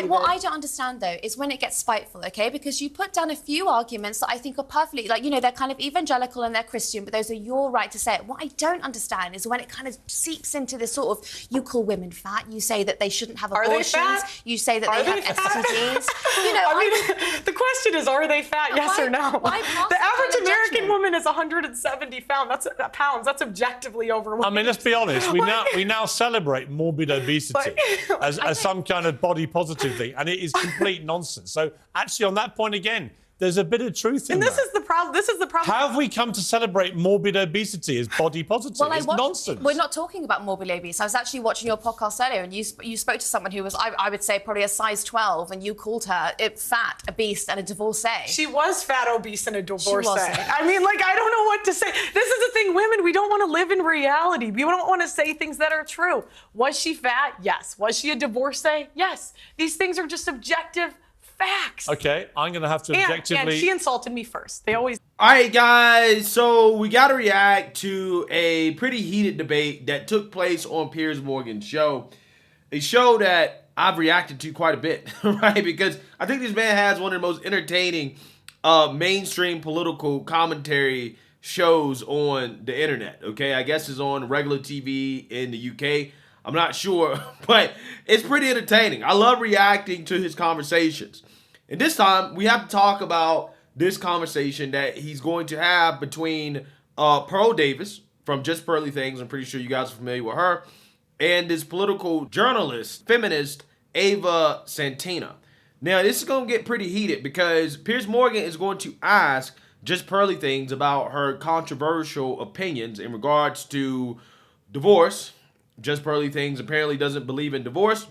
what I don't understand, though, is when it gets spiteful, okay? Because you put down a few arguments that I think are perfectly, like, you know, they're kind of evangelical and they're Christian, but those are your right to say it. What I don't understand is when it kind of seeps into this sort of, you call women fat, you say that they shouldn't have abortions, you say that they have STDs. You know, the question is, are they fat, yes or no? The average American woman is 170 pounds. That's objectively overweight. I mean, let's be honest. We now celebrate morbid obesity as some kind of body positive thing, and it is complete nonsense. So actually, on that point again, there's a bit of truth in that. And this is the problem. How have we come to celebrate morbid obesity as body positive? Well, it's nonsense. We're not talking about morbid obese. I was actually watching your podcast earlier, and you spoke to someone who was, I would say, probably a size 12, and you called her fat, obese, and a divorcee. She was fat, obese, and a divorcee. I mean, like, I don't know what to say. This is the thing, women, we don't want to live in reality. We don't want to say things that are true. Was she fat? Yes. Was she a divorcee? Yes. These things are just objective facts. Okay, I'm going to have to objectively... And she insulted me first. They always... All right, guys, so we got to react to a pretty heated debate that took place on Piers Morgan's show. A show that I've reacted to quite a bit, right? Because I think this man has one of the most entertaining mainstream political commentary shows on the internet, okay? I guess it's on regular TV in the UK. I'm not sure, but it's pretty entertaining. I love reacting to his conversations. And this time, we have to talk about this conversation that he's going to have between Pearl Davis from JustPearlyThings. I'm pretty sure you guys are familiar with her. And this political journalist, feminist, Ava Santina. Now, this is going to get pretty heated because Piers Morgan is going to ask JustPearlyThings about her controversial opinions in regards to divorce. JustPearlyThings apparently doesn't believe in divorce,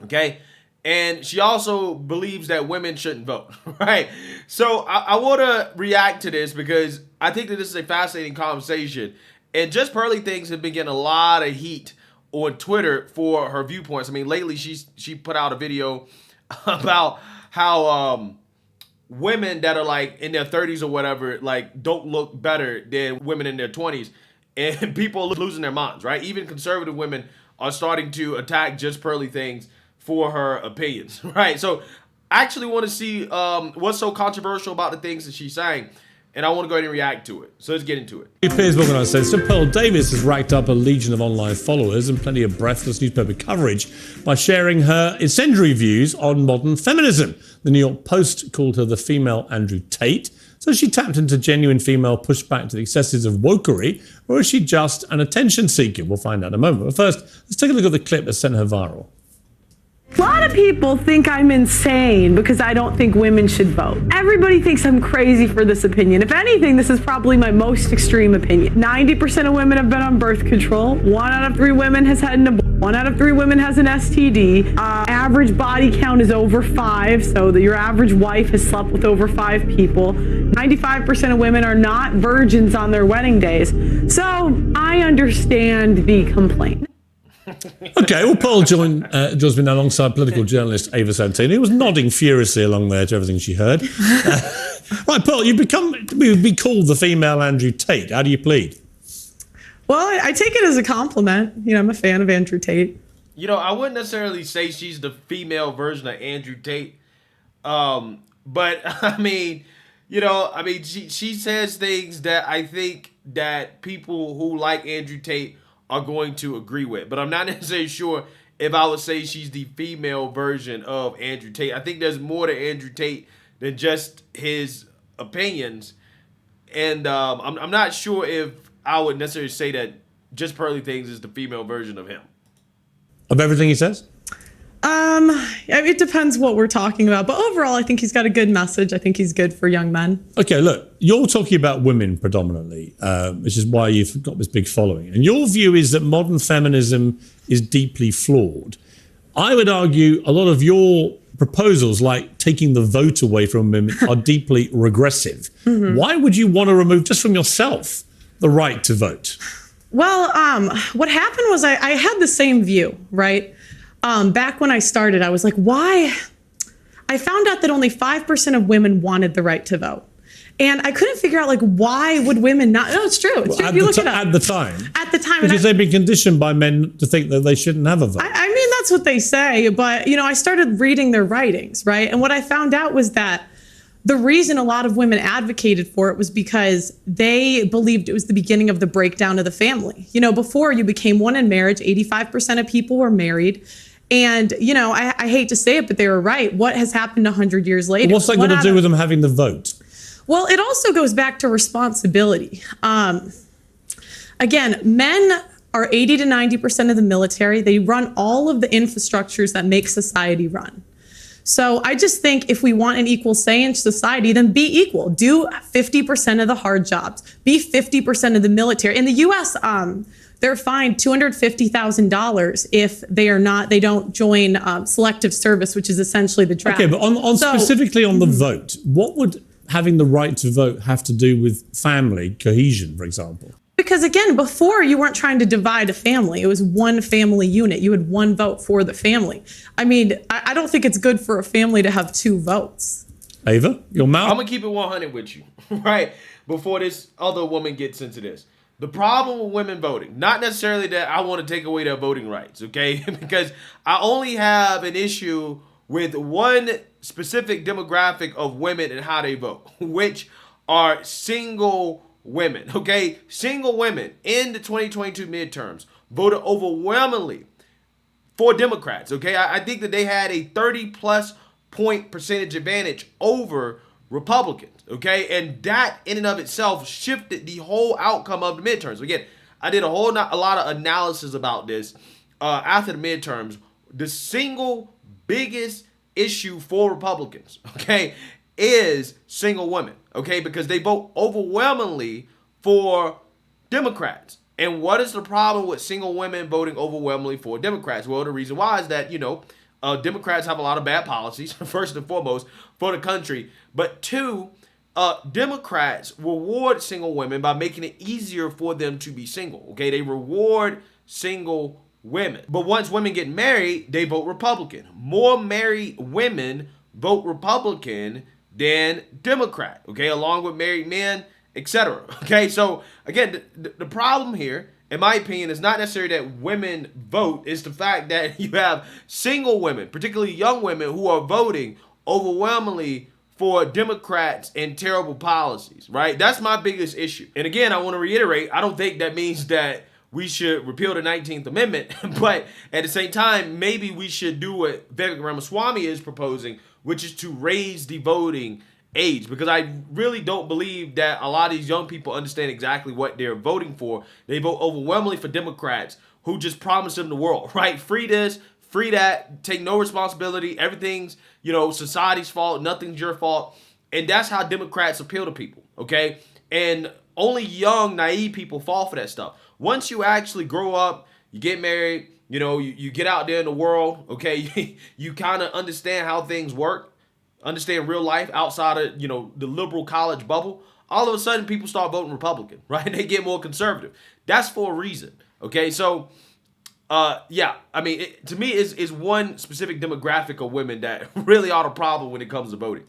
okay? And she also believes that women shouldn't vote, right? So I want to react to this because I think that this is a fascinating conversation. And JustPearlyThings have been getting a lot of heat on Twitter for her viewpoints. I mean, lately she put out a video about how women that are like in their 30s or whatever, like don't look better than women in their 20s. And people are losing their minds, right? Even conservative women are starting to attack JustPearlyThings for her opinions, right? So I actually want to see what's so controversial about the things that she's saying. And I want to go ahead and react to it. So let's get into it. Piers Morgan Uncensored. Pearl Davis has racked up a legion of online followers and plenty of breathless newspaper coverage by sharing her incendiary views on modern feminism. The New York Post called her the female Andrew Tate. So she tapped into genuine female pushback to the excesses of wokery, or is she just an attention seeker? We'll find out in a moment. But first, let's take a look at the clip that sent her viral. A lot of people think I'm insane because I don't think women should vote. Everybody thinks I'm crazy for this opinion. If anything, this is probably my most extreme opinion. 90% of women have been on birth control. 1 out of 3 women has had an abortion. 1 out of 3 women has an STD. Average body count is over 5, so that your average wife has slept with over 5 people. 95% of women are not virgins on their wedding days. So I understand the complaint. Okay, well, Pearl joins me now alongside political journalist Ava Santina, who was nodding furiously along there to everything she heard. Right, Pearl, you've been called the female Andrew Tate. How do you plead? Well, I take it as a compliment. You know, I'm a fan of Andrew Tate. You know, I wouldn't necessarily say she's the female version of Andrew Tate. But, I mean, you know, she says things that I think that people who like Andrew Tate are going to agree with. But I'm not necessarily sure if I would say she's the female version of Andrew Tate. I think there's more to Andrew Tate than just his opinions. And I'm not sure if I would necessarily say that JustPearlyThings is the female version of him. Of everything he says? It depends what we're talking about. But overall, I think he's got a good message. I think he's good for young men. Okay, look, you're talking about women predominantly, which is why you've got this big following. And your view is that modern feminism is deeply flawed. I would argue a lot of your proposals, like taking the vote away from women, are deeply regressive. Mm-hmm. Why would you want to remove, just from yourself, the right to vote? Well, what happened was I had the same view, right? Back when I started, I was like, why? I found out that only 5% of women wanted the right to vote. And I couldn't figure out, like, why would women not? No, it's true. It's true. If you look it up. At the time. At the time. Because they've been conditioned by men to think that they shouldn't have a vote. I mean, that's what they say. But, I started reading their writings, right? And what I found out was that the reason a lot of women advocated for it was because they believed it was the beginning of the breakdown of the family. Before you became one in marriage, 85% of people were married. And, I hate to say it, but they were right. What has happened 100 years later? What's that got to do with them having the vote? Well, it also goes back to responsibility. Again, men are 80 to 90% of the military. They run all of the infrastructures that make society run. So I just think if we want an equal say in society, then be equal. Do 50% of the hard jobs. Be 50% of the military. In the U.S., they're fined $250,000 if they don't join selective service, which is essentially the draft. Okay, but specifically on the vote, what would having the right to vote have to do with family cohesion, for example? Because again, before you weren't trying to divide a family. It was one family unit. You had one vote for the family. I mean, I don't think it's good for a family to have two votes. Ava, your mouth? I'm going to keep it 100 with you, right? Before this other woman gets into this. The problem with women voting, not necessarily that I want to take away their voting rights, okay? Because I only have an issue with one specific demographic of women and how they vote, which are single women, okay? Single women in the 2022 midterms voted overwhelmingly for Democrats, okay? I think that they had a 30+ point percentage advantage over Republicans, okay? And that in and of itself shifted the whole outcome of the midterms. Again, I did a lot of analysis about this after the midterms. The single biggest issue for Republicans, okay, is single women, okay, because they vote overwhelmingly for Democrats. And what is the problem with single women voting overwhelmingly for Democrats? Well, the reason why is that, Democrats have a lot of bad policies, first and foremost, for the country. But two, Democrats reward single women by making it easier for them to be single, okay? They reward single women. But once women get married, they vote Republican. More married women vote Republican than Democrat, okay, along with married men, etc. Okay, so again, the problem here, in my opinion, is not necessarily that women vote. It's the fact that you have single women, particularly young women, who are voting overwhelmingly for Democrats and terrible policies, right? That's my biggest issue. And again, I want to reiterate, I don't think that means that we should repeal the 19th Amendment, but at the same time, maybe we should do what Vivek Ramaswamy is proposing, which is to raise the voting age, because I really don't believe that a lot of these young people understand exactly what they're voting for. They vote overwhelmingly for Democrats who just promise them the world, right? Free this, free that, take no responsibility. Everything's, society's fault. Nothing's your fault. And that's how Democrats appeal to people, okay? And only young, naive people fall for that stuff. Once you actually grow up, you get married, you get out there in the world, okay? You kind of understand how things work, understand real life outside of, the liberal college bubble. All of a sudden, people start voting Republican, right? They get more conservative. That's for a reason, okay? So, to me, it's one specific demographic of women that really are the problem when it comes to voting.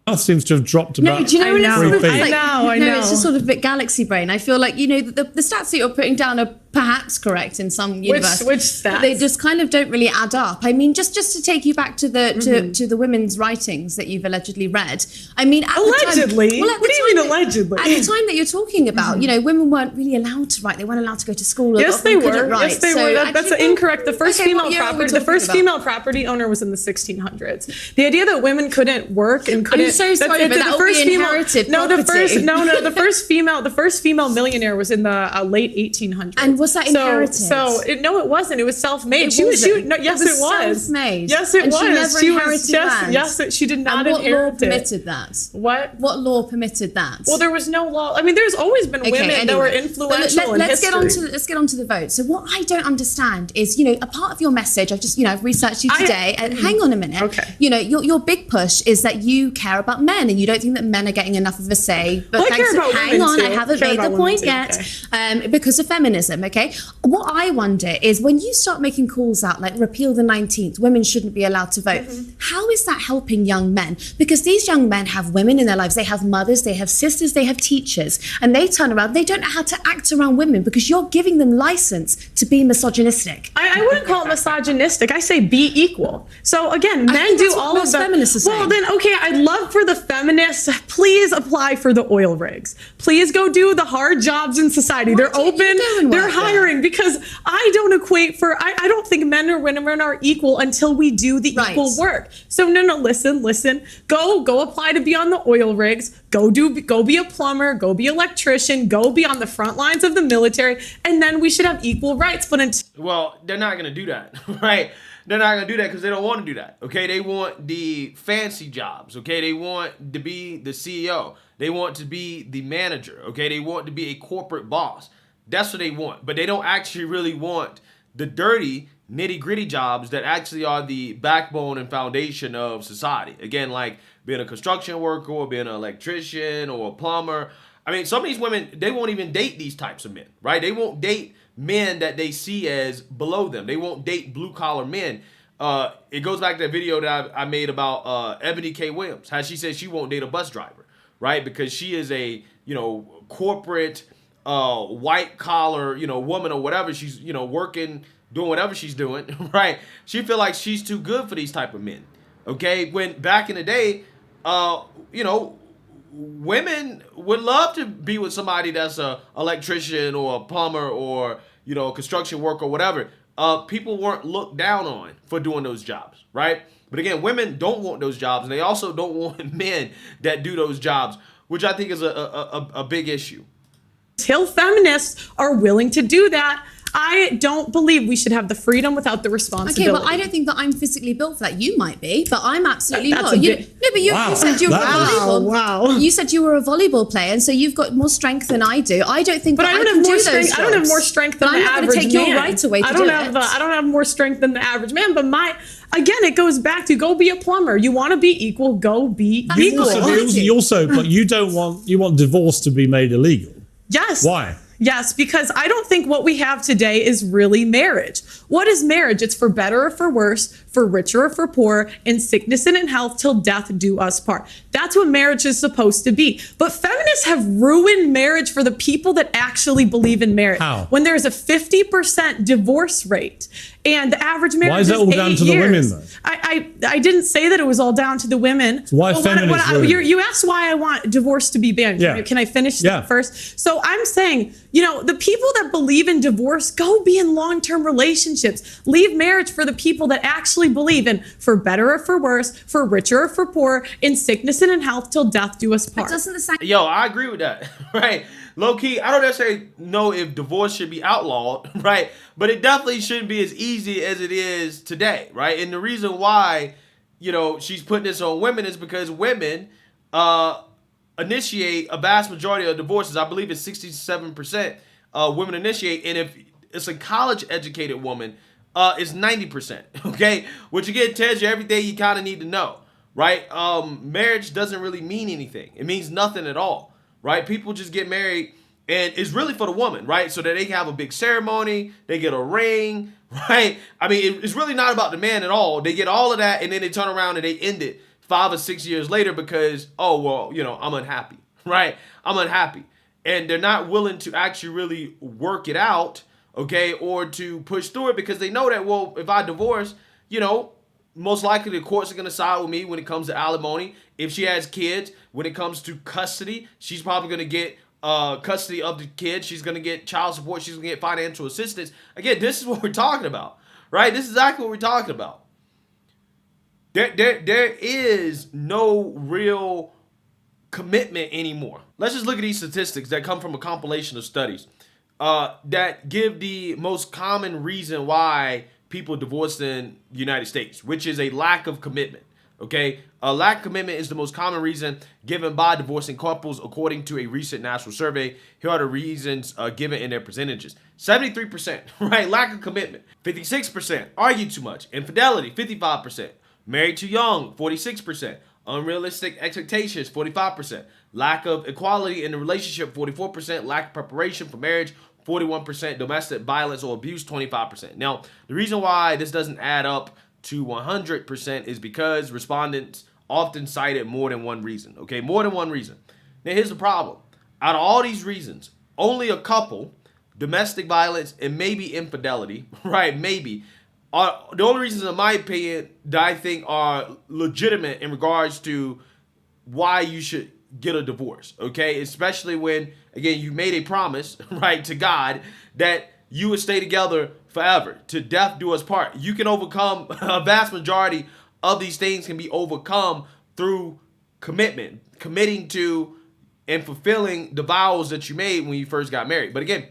That seems to have dropped about. No, do you know what it's sort of like? I know. It's just sort of a bit galaxy brain. I feel like, the stats that you're putting down are perhaps correct in some universe. Which stats? They just kind of don't really add up. I mean, just to take you back to the to the women's writings that you've allegedly read. I mean, at allegedly? The time, what do you mean allegedly? At the time that you're talking about, women weren't really allowed to write. They weren't allowed to go to school. Yes, they were. Yes, they were. That's incorrect. The first female property owner was in the 1600s. The idea that women couldn't work and couldn't. I'm so sorry, but that would be inherited property. The first female millionaire was in the late 1800s. And was that inherited? No, it wasn't. It was self-made. Yes, it was. Self-made. Yes, it and was. She never inherited land. Yes, she did not inherit it. What law permitted that? What law permitted that? Well, there was no law. I mean, there's always been women that were influential in history. Let's get on to the vote. So what I don't understand is, a part of your message, I've researched you today, and hang on a minute. Okay. Your big push is that you care about men and you don't think that men are getting enough of a say. But hang on, I haven't made the point yet. Because of feminism, okay? okay? What I wonder is when you start making calls out like repeal the 19th, women shouldn't be allowed to vote, how is that helping young men? Because these young men have women in their lives, they have mothers, they have sisters, they have teachers, and they turn around, they don't know how to act around women because you're giving them license to be misogynistic. I wouldn't call it misogynistic. I say be equal. So again, men do all of the feminists are saying. Well, then okay, I'd love for the feminists, please apply for the oil rigs. Please go do the hard jobs in society. They're open, they're hiring, because I don't think men or women are equal until we do the equal work. So no, listen. Go apply to be on the oil rigs. Go be a plumber, go be an electrician, go be on the front lines of the military, and then we should have equal rights. Well, they're not going to do that, right? They're not going to do that because they don't want to do that, okay? They want the fancy jobs, okay? They want to be the CEO. They want to be the manager, okay? They want to be a corporate boss. That's what they want. But they don't actually really want the dirty, nitty-gritty jobs that actually are the backbone and foundation of society. Again, like being a construction worker or being an electrician or a plumber. I mean, some of these women, they won't even date these types of men, right? They won't date men that they see as below them. They won't date blue-collar men. It goes back to that video that I made about Ebony K. Williams, how she says she won't date a bus driver, right? Because she is a, corporate, white-collar, woman or whatever. She's, working, doing whatever she's doing, right? She feel like she's too good for these type of men, okay? When back in the day, women would love to be with somebody that's a electrician or a plumber or, a construction worker or whatever. People weren't looked down on for doing those jobs, right? But again, women don't want those jobs, and they also don't want men that do those jobs, which I think is a big issue. Till feminists are willing to do that, I don't believe we should have the freedom without the responsibility. Okay, well, I don't think that I'm physically built for that. You might be, but I'm absolutely not. But you said you were volleyball. Wow. You said you were a volleyball player, and so you've got more strength than I do. I don't think. But that I don't have more strength. I don't have more strength than the average man. I'm not going to take your right away to do it. I don't have more strength than the average man. But again, it goes back to go be a plumber. You want to be equal, go be equal. But you want divorce to be made illegal. Yes. Why? Yes, because I don't think what we have today is really marriage. What is marriage? It's for better or for worse, for richer or for poorer, in sickness and in health, till death do us part. That's what marriage is supposed to be. But feminists have ruined marriage for the people that actually believe in marriage. How? When there's a 50% divorce rate and the average marriage is 8 years. Why is that all down to the women, though? I didn't say that it was all down to the women. So why feminists you asked why I want divorce to be banned. Yeah. Can I finish that first? So I'm saying, the people that believe in divorce, go be in long-term relationships. Leave marriage for the people that actually believe in for better or for worse, for richer or for poorer, in sickness and in health, till death do us part. Yo, I agree with that, right? Low key, I don't necessarily know if divorce should be outlawed, right? But it definitely shouldn't be as easy as it is today, right? And the reason why, she's putting this on women is because women initiate a vast majority of divorces. I believe it's 67% women initiate. And if it's a college-educated woman, it's 90%, okay? Which again tells you everything you kind of need to know, right? Marriage doesn't really mean anything. It means nothing at all. Right? People just get married, and it's really for the woman, right? So that they can have a big ceremony, they get a ring, right? I mean, it's really not about the man at all. They get all of that, and then they turn around and they end it 5 or 6 years later because, I'm unhappy, right? I'm unhappy. And they're not willing to actually really work it out, okay, or to push through it because they know that, well, if I divorce, most likely the courts are going to side with me when it comes to alimony. If she has kids, when it comes to custody, she's probably going to get custody of the kids. She's going to get child support. She's going to get financial assistance. Again, this is what we're talking about, right? This is exactly what we're talking about. There is no real commitment anymore. Let's just look at these statistics that come from a compilation of studies that give the most common reason why people divorce in the United States, which is a lack of commitment. Okay, a lack of commitment is the most common reason given by divorcing couples, according to a recent national survey. Here are the reasons given in their percentages: 73%, right? Lack of commitment. 56%, argue too much. Infidelity, 55%. Married too young, 46%. Unrealistic expectations, 45%. Lack of equality in the relationship, 44%. Lack of preparation for marriage, 41% domestic violence or abuse, 25%. Now, the reason why this doesn't add up to 100% is because respondents often cited more than one reason, okay? More than one reason. Now, here's the problem. Out of all these reasons, only a couple, domestic violence and maybe infidelity, right, maybe, are the only reasons, in my opinion, that I think are legitimate in regards to why you should get a divorce, okay? Especially when, again, you made a promise, right, to God that you would stay together forever, to death do us part. You can overcome, a vast majority of these things can be overcome through commitment, committing to and fulfilling the vows that you made when you first got married. But again,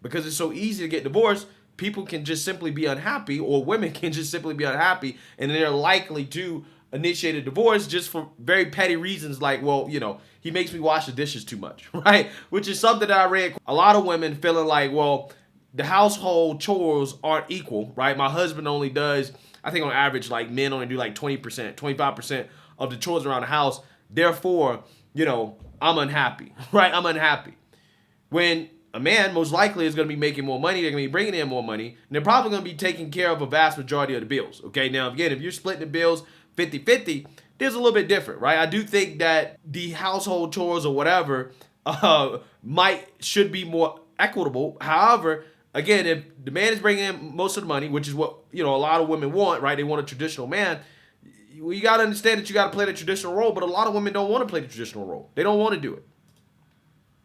because it's so easy to get divorced, people can just simply be unhappy, or women can just simply be unhappy, and they're likely to initiate a divorce just for very petty reasons like, well, you know, he makes me wash the dishes too much, right? Which is something that I read. A lot of women feeling like, well, the household chores aren't equal, right? My husband only does, I think on average, like men only do like 20%, 25% of the chores around the house. Therefore, you know, I'm unhappy, right? I'm unhappy. When a man most likely is going to be making more money, they're going to be bringing in more money, and they're probably going to be taking care of a vast majority of the bills, okay? Now, again, if you're splitting the bills 50-50, there's a little bit different, right? I do think that the household chores or whatever should be more equitable. However, again, if the man is bringing in most of the money, which is what, you know, a lot of women want, right? They want a traditional man. You got to understand that you got to play the traditional role, but a lot of women don't want to play the traditional role. They don't want to do it.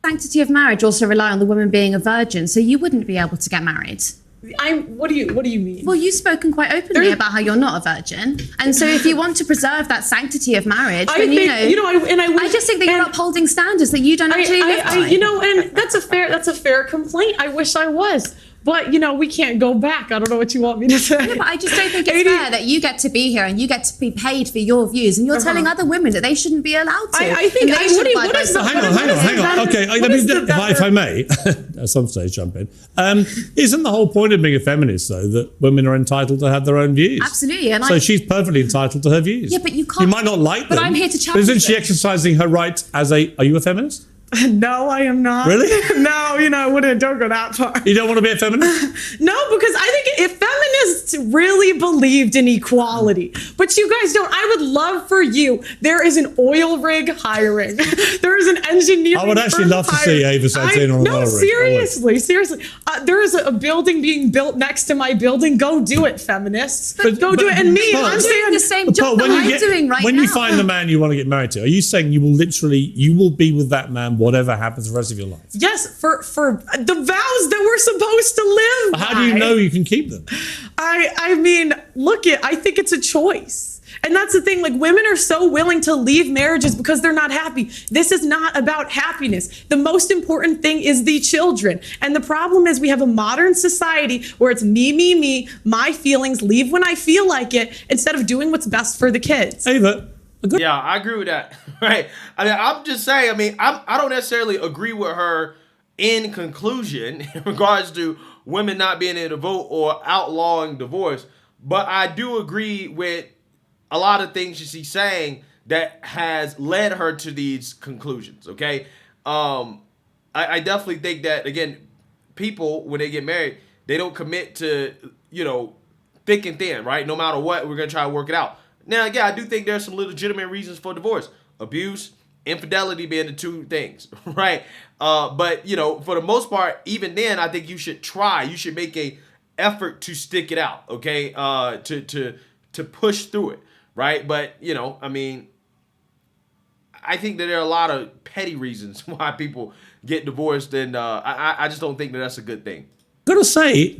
Sanctity of marriage also rely on the woman being a virgin, so you wouldn't be able to get married. What do you mean? Well, you've spoken quite openly about how you're not a virgin, and so if you want to preserve that sanctity of marriage, then I just think that you're upholding standards that you don't actually live by. And that's a fair complaint. I wish I was. But, you know, we can't go back. I don't know what you want me to say. No, but I just don't think it's fair that you get to be here and you get to be paid for your views, and you're telling other women that they shouldn't be allowed to. I think, hang on. Okay, if I may, at some stage jump in. Isn't the whole point of being a feminist, though, that women are entitled to have their own views? Absolutely. And so she's perfectly entitled to her views. Yeah, but you can't. You might not like them. But I'm here to challenge Isn't she exercising her right as are you a feminist? No, I am not. Really? No, I wouldn't. Don't go that far. You don't want to be a feminist? No, because I think if feminists really believed in equality, but you guys don't, I would love for you. There is an oil rig hiring. There is an engineering. I would actually love to see Ava Santina on an oil rig. Seriously. There is a building being built next to my building. Go do it, feminists. Go do it. And me, I'm doing the same job that I'm doing right now. When you find the man you want to get married to, are you saying you will be with that man whatever happens the rest of your life? Yes, for the vows that we're supposed to live by. How do you know you can keep them? I mean, I think it's a choice. And that's the thing, like, women are so willing to leave marriages because they're not happy. This is not about happiness. The most important thing is the children. And the problem is we have a modern society where it's me, my feelings, leave when I feel like it, instead of doing what's best for the kids. Ava. Yeah, I agree with that. Right. I mean, I'm just saying, I don't necessarily agree with her in conclusion in regards to women not being able to vote or outlawing divorce. But I do agree with a lot of things she's saying that has led her to these conclusions. Okay. I definitely think that, again, people, when they get married, they don't commit to, thick and thin, right? No matter what, we're going to try to work it out. Now, again, I do think there's some legitimate reasons for divorce. Abuse, infidelity being the two things, right? But, for the most part, even then, I think you should try. You should make a effort to stick it out, okay? To push through it, right? But, I think that there are a lot of petty reasons why people get divorced, and I just don't think that that's a good thing. I've got to say,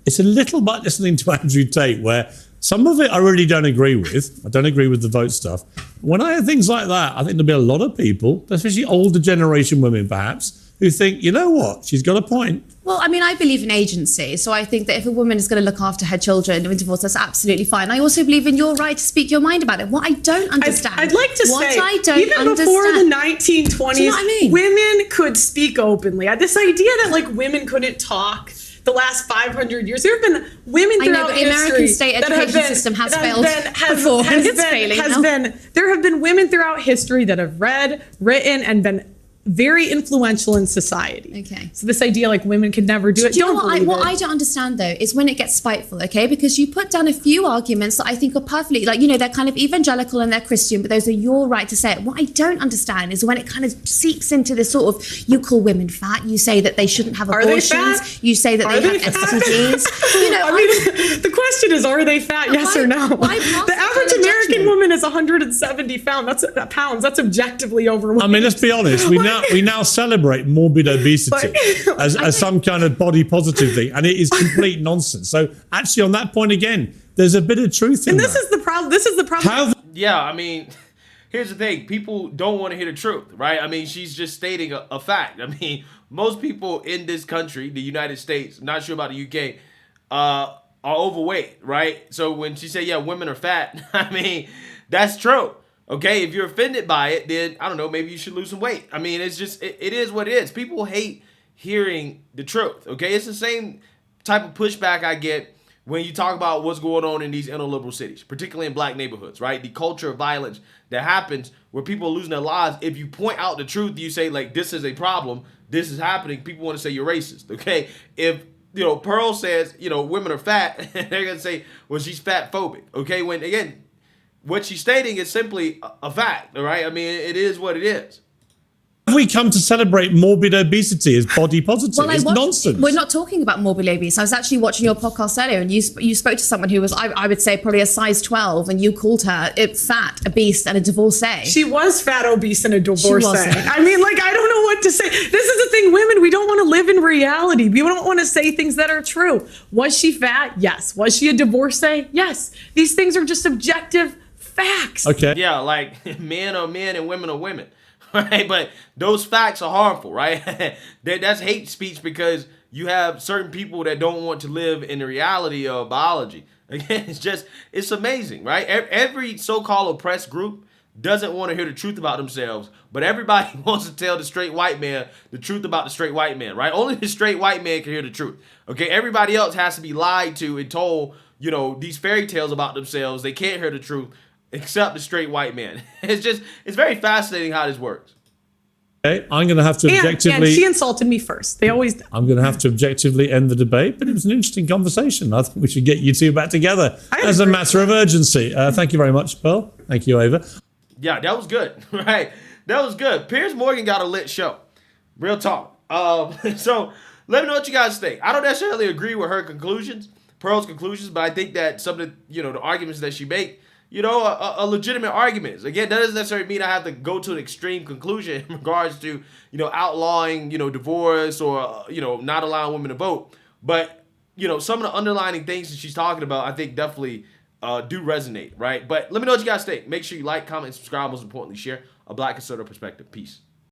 it's a little bit listening to Andrew Tate where some of it I really don't agree with. I don't agree with the vote stuff. When I hear things like that, I think there'll be a lot of people, especially older generation women perhaps, who think, you know what, she's got a point. Well, I believe in agency. So I think that if a woman is going to look after her children in divorce, that's absolutely fine. I also believe in your right to speak your mind about it. What I don't understand. I'd like to say, even before the 1920s, do you know what I mean? Women could speak openly. This idea that women couldn't talk the last 500 years. There have been women throughout history. The American state education system has failed before. It's failing now. There have been women throughout history that have read, written, and been very influential in society. Okay. So this idea like women could never do it. Do you know Don't what believe what it. I don't understand though is when it gets spiteful, okay? Because you put down a few arguments that I think are perfectly, like, you know, they're kind of evangelical and they're Christian, but those are your right to say it. What I don't understand is when it kind of seeps into this sort of, you call women fat, you say that they shouldn't have Are they abortions, fat? you say that Are they they have fat? STDs. You know, I mean, the question is, are they fat? Yes why- or no? why pass The that kind average of American judgment? woman is 170 pounds. That's objectively overweight. I mean, let's be honest. We now celebrate morbid obesity as some kind of body positive thing, and it is complete nonsense. So actually, on that point again, there's a bit of truth in and that. this is the problem. This is the problem. How Yeah, I mean, here's the thing. People don't want to hear the truth, right? I mean, she's just stating a fact. I mean, most people in this country, the United States, I'm not sure about the UK, are overweight, right? So when she said, yeah, women are fat, I mean, that's true. Okay, if you're offended by it, then, I don't know, maybe you should lose some weight. I mean, it's just, it is what it is. People hate hearing the truth, okay? It's the same type of pushback I get when you talk about what's going on in these inner liberal cities, particularly in black neighborhoods, right? The culture of violence that happens where people are losing their lives. If you point out the truth, you say, like, this is a problem, this is happening, people want to say you're racist, okay? If, you know, Pearl says, you know, women are fat, they're going to say, well, she's fat phobic, okay? When, again, what she's stating is simply a fact, all right? I mean, it is what it is. have we come to celebrate morbid obesity as body positive? It's nonsense. We're not talking about morbid obese. I was actually watching your podcast earlier, and you spoke to someone who was, I would say, probably a size 12, and you called her fat, obese, and a divorcee. She was fat, obese, and a divorcee. wasn't. I mean, like, I don't know what to say. This is the thing, women, we don't want to live in reality. We don't want to say things that are true. Was she fat? Yes. Was she a divorcee? Yes. These things are just objective facts. Okay. Yeah, like men are men and women are women, right? But those facts are harmful, right? That's hate speech because you have certain people that don't want to live in the reality of biology. Again, it's amazing, right? Every so-called oppressed group doesn't want to hear the truth about themselves, but everybody wants to tell the straight white man the truth about the straight white man, right? Only the straight white man can hear the truth, okay? Everybody else has to be lied to and told, you know, these fairy tales about themselves. They can't hear the truth except the straight white man. It's very fascinating how this works. Okay, I'm going to have to And objectively. she insulted me first. They always do. I'm going to have to objectively end the debate, but it was an interesting conversation. I think we should get you two back together as a matter of urgency. Thank you very much, Pearl. Thank you, Ava. Yeah, that was good, right? That was good. Piers Morgan got a lit show. Real talk. So let me know what you guys think. I don't necessarily agree with her conclusions, Pearl's conclusions, but I think that some of the, you know, the arguments that she make, you know, are legitimate arguments. Again, that doesn't necessarily mean I have to go to an extreme conclusion in regards to, you know, outlawing, you know, divorce or, you know, not allowing women to vote. But, you know, some of the underlying things that she's talking about, I think definitely do resonate, right? But let me know what you guys think. Make sure you like, comment, and subscribe. Most importantly, share a Black conservative perspective. Peace.